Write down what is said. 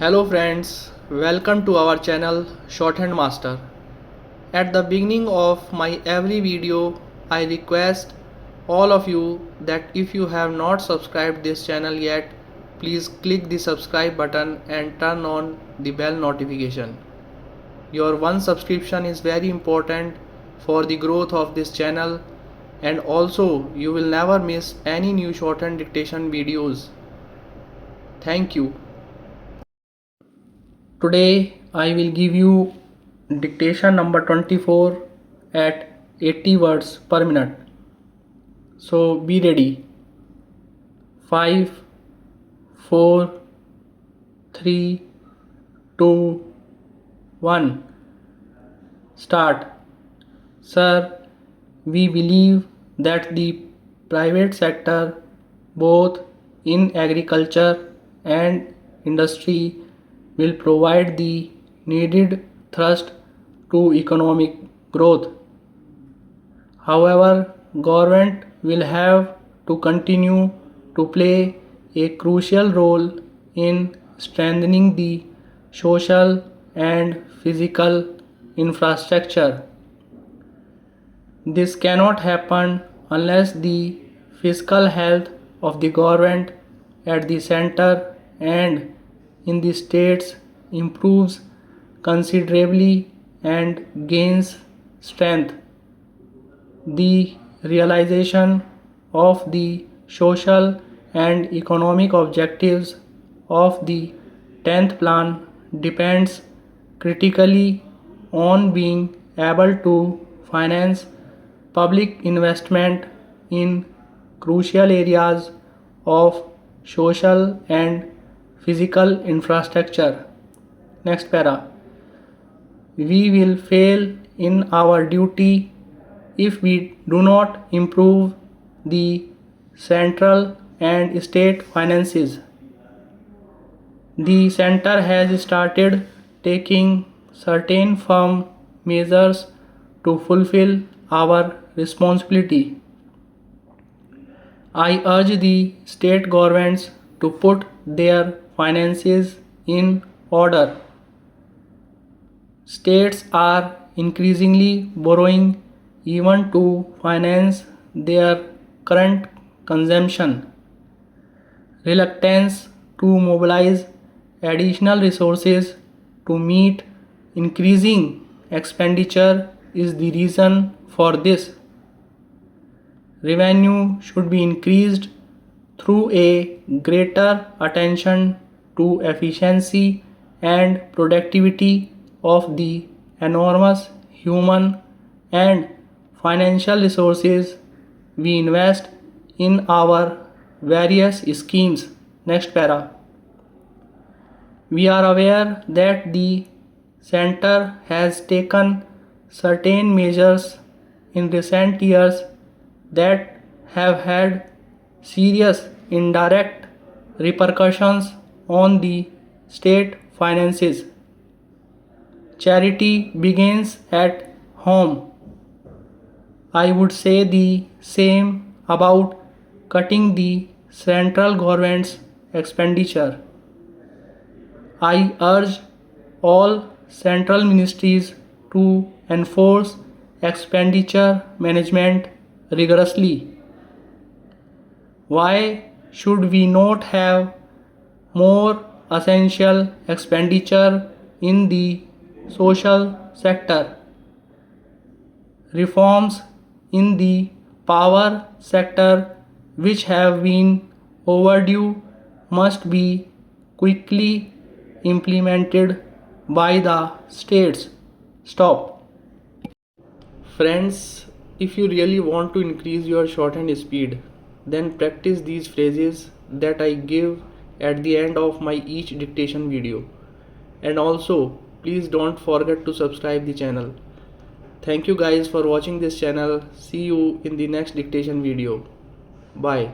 Hello friends, welcome to our channel Shorthand Master. At the beginning of my every video, I request all of you that if you have not subscribed this channel yet, please click the subscribe button and turn on the bell notification. Your one subscription is very important for the growth of this channel, and also you will never miss any new shorthand dictation videos. Thank you. Today I will give you dictation number 24 at 80 words per minute. So be ready. 5, 4, 3, 2, 1. Start. Sir, we believe that the private sector, both in agriculture and industry, will provide the needed thrust to economic growth. However, government will have to continue to play a crucial role in strengthening the social and physical infrastructure. This cannot happen unless the fiscal health of the government at the center and in the states improves considerably and gains strength. The realization of the social and economic objectives of the 10th plan depends critically on being able to finance public investment in crucial areas of social and physical infrastructure. Next para. We will fail in our duty if we do not improve the central and state finances. The center has started taking certain firm measures to fulfill our responsibility. I urge the state governments to put their finances in order. States are increasingly borrowing even to finance their current consumption. Reluctance to mobilize additional resources to meet increasing expenditure is the reason for this. Revenue should be increased through a greater attention to efficiency and productivity of the enormous human and financial resources we invest in our various schemes. Next para. We are aware that the center has taken certain measures in recent years that have had serious indirect repercussions on the state finances. Charity begins at home. I would say the same about cutting the central government's expenditure. I urge all central ministries to enforce expenditure management rigorously. Why should we not have more essential expenditure in the social sector? Reforms in the power sector, which have been overdue, must be quickly implemented by the states. Stop. Friends, if you really want to increase your shorthand speed, then practice these phrases that I give at the end of my each dictation video. And also, please don't forget to subscribe the channel. Thank you guys for watching this channel. See you in the next dictation video. Bye.